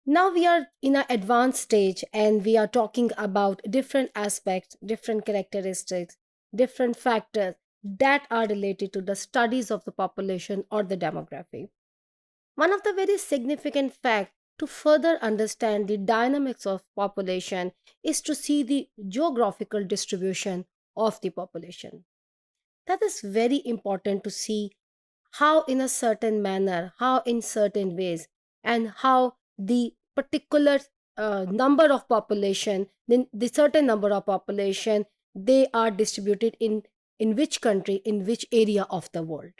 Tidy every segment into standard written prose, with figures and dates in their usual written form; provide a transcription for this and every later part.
Now we are in an advanced stage and we are talking about different aspects, different characteristics, different factors that are related to the studies of the population or the demography. One of the very significant facts to further understand the dynamics of population is to see the geographical distribution of the population. That is very important to see how in a certain manner, how in certain ways, and how the particular number of population, the certain number of population, they are distributed in which country, in which area of the world.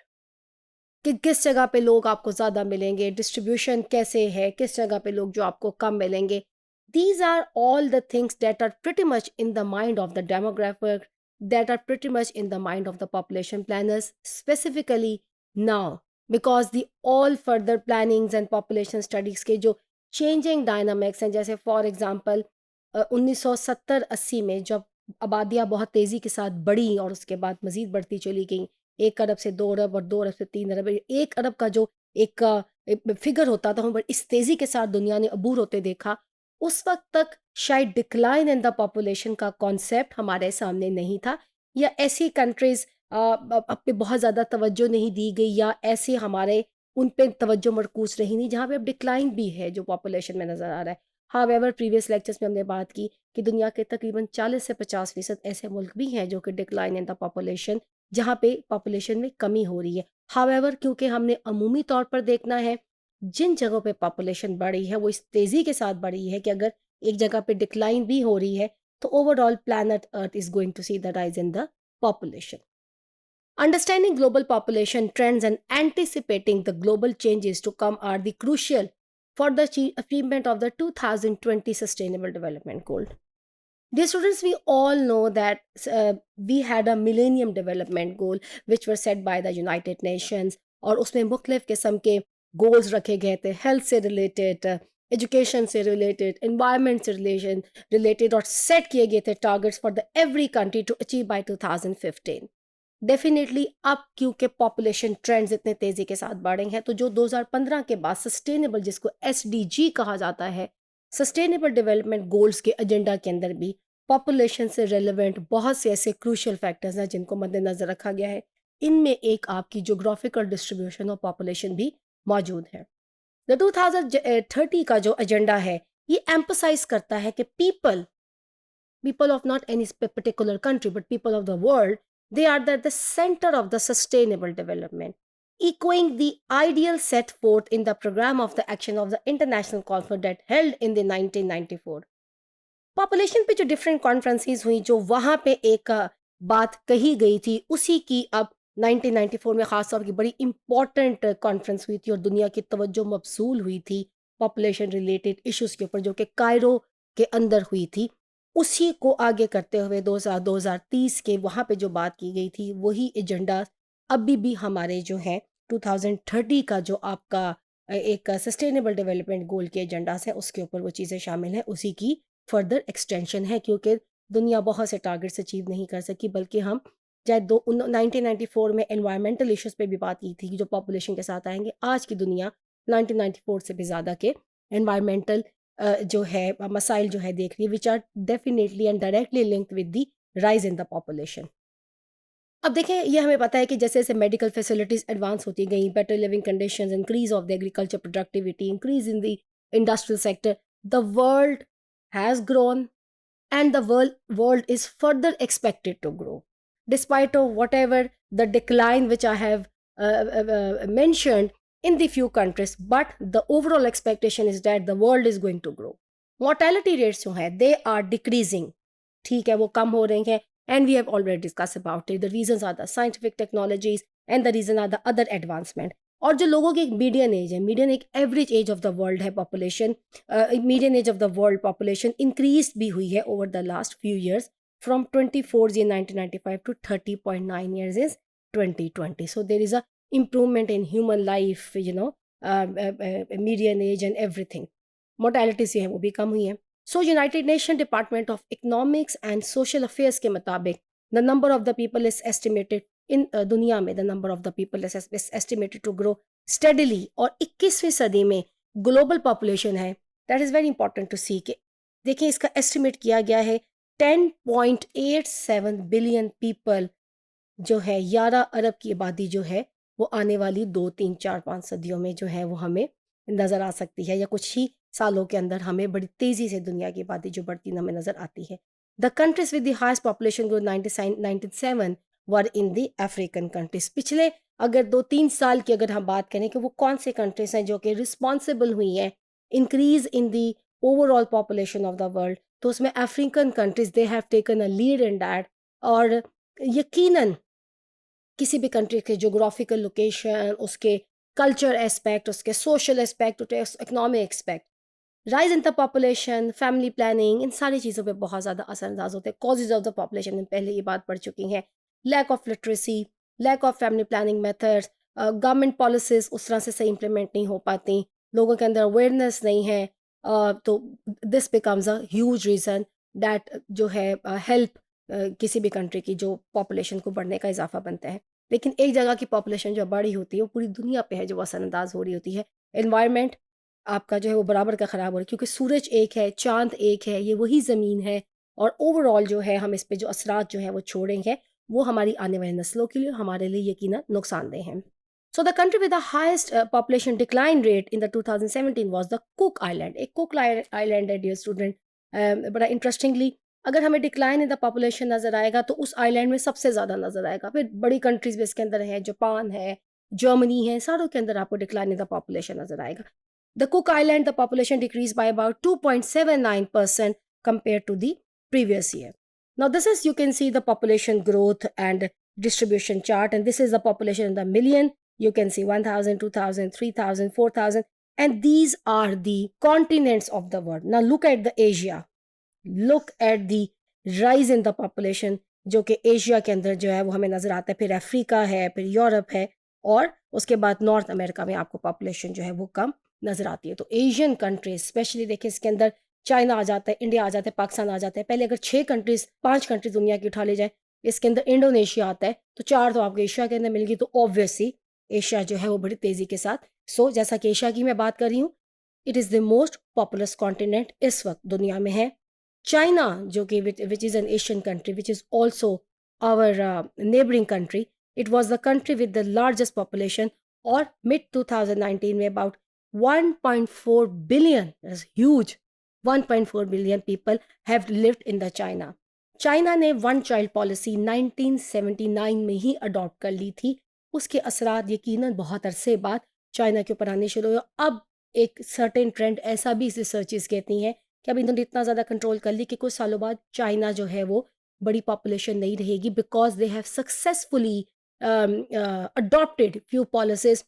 कि किस जगह पे लोग आपको ज़्यादा मिलेंगे, distribution कैसे है, किस जगह पे लोग जो आपको कम मिलेंगे. These are all the things that are pretty much in the mind of the demographer, that are pretty much in the mind of the population planners, specifically now, because the all further plannings and population studies के जो changing dynamics हैं, जैसे for example 1970-80 में जब आबादियाँ बहुत तेज़ी के साथ बढ़ी और उसके बाद मज़ीद बढ़ती चली गई, 1 अरब से 2 अरब और 2 अरब से 3 अरब, 1 अरब का जो एक फिगर होता था, वो इस तेज़ी के साथ दुनिया ने अबूर होते देखा, उस वक़्त तक शायद डिक्लाइन इन द पॉपुलेशन का कॉन्सेप्ट हमारे सामने नहीं था, या ऐसी कंट्रीज़ अब पे बहुत ज़्यादा तवज्जो नहीं दी गई, या ऐसे हमारे उन पे तवज्जो मरकूज़ रही नहीं, जहाँ पे अब डिक्लाइन भी है जो पॉपुलेशन में नज़र आ रहा है. हाउएवर प्रीवियस लेक्चर्स में हमने बात की कि दुनिया के तकरीबन 40 से 50% ऐसे मुल्क भी हैं जो कि डिक्लाइन इन द पॉपुलेशन, जहाँ पे पॉपुलेशन में कमी हो रही है. हाउएवर क्योंकि हमने अमूमी तौर पर देखना है, जिन जगहों पे पॉपुलेशन बढ़ी है वो इस तेज़ी के साथ बढ़ी है कि अगर एक जगह पे डिक्लाइन भी हो रही है, तो overall planet earth is going to see the rise in the population. Understanding global population trends and anticipating the global changes to come are the crucial for the achievement of the 2020 Sustainable Development Goal. Dear students, we all know that we had a Millennium Development Goal which were set by the United Nations, और उसमें मुख्तलिफ किस्म के goals रखे गए थे, health से related, education से रिलेटेड, एनवायरनमेंट से रिलेटेड, और सेट किए गए थे targets for the every country to achieve by 2015. Definitely अब क्योंकि पॉपुलेशन ट्रेंड्स इतने तेज़ी के साथ बढ़े हैं, तो जो 2015 के बाद सस्टेनेबल, जिसको एसडीजी कहा जाता है, सस्टेनेबल डेवलपमेंट गोल्स के एजेंडा के अंदर भी पॉपुलेशन से रेलेवेंट बहुत से ऐसे क्रूशियल फैक्टर्स हैं जिनको मद्देनज़र रखा गया है. इनमें एक आपकी जोग्राफिकल डिस्ट्रीब्यूशन ऑफ पॉपुलेशन भी मौजूद है. द 2030 का जो एजेंडा है, ये एम्फसाइज करता है कि people of not any particular country but people of the world, they are the center of the sustainable development, echoing the ideal set forth in the program of the action of the international conference that held in the 1994. Population पे जो different conferences हुई, जो वहाँ पे एक बात कही गई थी, उसी की अब 1994 में ख़ास तौर की बड़ी इंपॉर्टेंट कॉन्फ्रेंस हुई थी और दुनिया की तवज्जो मबसूल हुई थी पॉपुलेशन रिलेटेड इश्यूज़ के ऊपर, जो कि कायरो के अंदर हुई थी. उसी को आगे करते हुए 2030 के वहाँ पे जो बात की गई थी, वही एजेंडा अभी भी हमारे जो है 2030 का जो आपका एक सस्टेनेबल डेवलपमेंट गोल के एजेंडास है, उसके ऊपर वो चीज़ें शामिल हैं, उसी की फर्दर एक्सटेंशन है. क्योंकि दुनिया बहुत से टारगेट्स अचीव नहीं कर सकी, बल्कि हम चाहे 1994 में एनवायरमेंटल इश्यूज़ पे भी बात की थी जो पॉपुलेशन के साथ आएंगे, आज की दुनिया 1994 से भी ज़्यादा के एनवायरमेंटल जो है मसाइल जो है देख रही है, which are definitely and directly linked with the rise in the population. अब देखें, ये हमें पता है कि जैसे जैसे मेडिकल फैसिलिटीज़ एडवांस होती गई, better living conditions, increase of the agriculture productivity, increase in the industrial sector, the world has grown and the world is further expected to grow despite of whatever the decline which I have mentioned in the few countries, but the overall expectation is that the world is going to grow. Mortality rates जो हैं, they are decreasing, ठीक है, वो कम हो रही हैं, and we have already discussed about it. The reasons are the scientific technologies and the reason are the other advancement. और जो लोगों की एक मीडियन एज है, मीडियन एक average age of the world है, population median age of the world population increase भी हुई है over the last few years, from 24 in 1995 to 30.9 years is 2020. So there is a improvement in human life, median age and everything. Mortality से है वो भी कम हुई है. So United Nation department of economics and social affairs के मुताबिक the number of the people is estimated in दुनिया में, the number of the people is estimated to grow steadily, और 21वीं सदी में ग्लोबल पॉपुलेशन है that is very important to see कि देखिए इसका एस्टिमेट किया गया है 10.87 बिलियन पीपल जो है 11 अरब की आबादी जो है वो आने वाली 2 3 4 5 सदियों में जो है वो हमें नज़र आ सकती है, या कुछ ही सालों के अंदर हमें बड़ी तेज़ी से दुनिया की आबादी जो बढ़ती हमें नज़र आती है। The countries with the highest population growth 1997 were in the African countries. पिछले अगर 2 3 साल की अगर हम बात करें कि वो कौन से कंट्रीज हैं जो कि रिस्पॉन्सिबल हुई हैं increase in the overall population of the world, तो उसमें African countries they have taken a lead in that. और यकीनन किसी भी कंट्री के जोग्राफिकल लोकेशन, उसके कल्चर एस्पेक्ट, उसके social aspect, economic aspect, rise in the population, family planning, इन सारी चीज़ों पे बहुत ज़्यादा असरअंदाज होते हैं। कॉजेज ऑफ द पॉपुलेशन में पहले ये बात पढ़ चुकी हैं। Lack of literacy, lack of family planning methods, government policies उस तरह से सही इंप्लीमेंट नहीं हो पाती, लोगों के अंदर अवेयरनेस नहीं है। तो this becomes a huge reason that जो है हेल्प किसी भी कंट्री की जो पॉपुलेशन को बढ़ने का इजाफा बनता है। लेकिन एक जगह की पॉपुलेशन जो बढ़ी होती है वो पूरी दुनिया पे है जो असरअंदाज हो रही होती है। एनवायरनमेंट आपका जो है वो बराबर का ख़राब हो रहा है, क्योंकि सूरज एक है, चाँद एक है, ये वही ज़मीन है। और ओवरऑल जो है हम इस पे जो असरात जो है वो छोड़ेंगे, वो हमारी आने वाली नस्लों के लिए, हमारे लिए यकीनन नुकसानदेह हैं। So the country with the highest population decline rate in the 2017 was the Cook Island. एक कुक आइलैंड है डियर स्टूडेंट। बड़ा इंटरेस्टिंगली अगर हमें डिक्लाइन इन द पॉपुलेशन नज़र आएगा तो उस आइलैंड में सबसे ज़्यादा नज़र आएगा। फिर बड़ी कंट्रीज भी इसके अंदर है, जापान है, जर्मनी है, सारों के अंदर आपको डिक्लाइन इन द पॉपुलेशन नज़र आएगा। The Cook Island, the population decreased by about 2.79% compared to the previous year. Now, this is, you can see the population growth and distribution chart, and this is the population in the million. You can see 1,000, 2,000, 3,000, 4,000, and these are the continents of the world. Now, look at the Asia. Look at the rise in the population, जो कि Asia के अंदर जो है वो हमें नज़र आता है। फिर अफ्रीका है, फिर यूरोप है, और उसके बाद नॉर्थ अमेरिका में आपको पॉपुलेशन जो है वो कम नज़र आती है। तो एशियन कंट्रीज स्पेशली देखिए, इसके अंदर चाइना आ जाता है, इंडिया आ जाता है, पाकिस्तान आ जाता है। पहले अगर 6 कंट्रीज 5 कंट्रीज दुनिया की उठा ली जाए, इसके अंदर इंडोनेशिया आता है, तो 4 तो आपको एशिया के अंदर मिल गई। तो ऑब्वियसली एशिया जो है वो बड़ी तेज़ी के साथ, सो जैसा कि एशिया की मैं बात कर रही हूँ, it is the most populous continent इस वक्त दुनिया में है। चाइना जो कि which is an Asian country which is also our neighbouring country, it was the country with the largest population. और मिड 2019 में about 1.4 billion, huge, 1.4 billion people have lived in the China. China ने one child policy 1979 में ही adopt कर ली थी। उसके असरात यकीनन बहुत अरसे बाद चाइना के ऊपर आने शुरू हुए। अब एक सर्टेन ट्रेंड ऐसा भी रिसर्चेस कहती हैं कि अब इन्होंने इतना ज़्यादा कंट्रोल कर ली कि कुछ सालों बाद चाइना जो है वो बड़ी पॉपुलेशन नहीं रहेगी, because they have successfully adopted few policies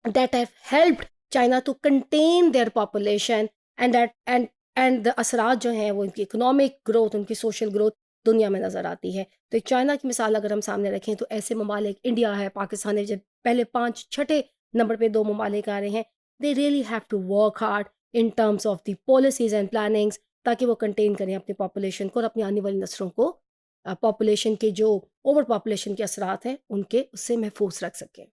that have helped China to contain their population, and the असरात जो हैं वो उनकी इकोनॉमिक ग्रोथ, उनकी सोशल ग्रोथ दुनिया में नज़र आती है। तो एक चाइना की मिसाल अगर हम सामने रखें तो ऐसे ममालिक इंडिया है, पाकिस्तान है, जब पहले 5 छठे नंबर पे 2 ममालिक आ रहे हैं। They really have to work hard in terms of the policies and plannings, ताकि वो कंटेन करें अपनी पॉपुलेशन को और अपनी आने वाली नस्लों को पॉपुलेशन के जो ओवर पॉपुलेशन के असरात हैं उनके उससे महफूज रख सकें।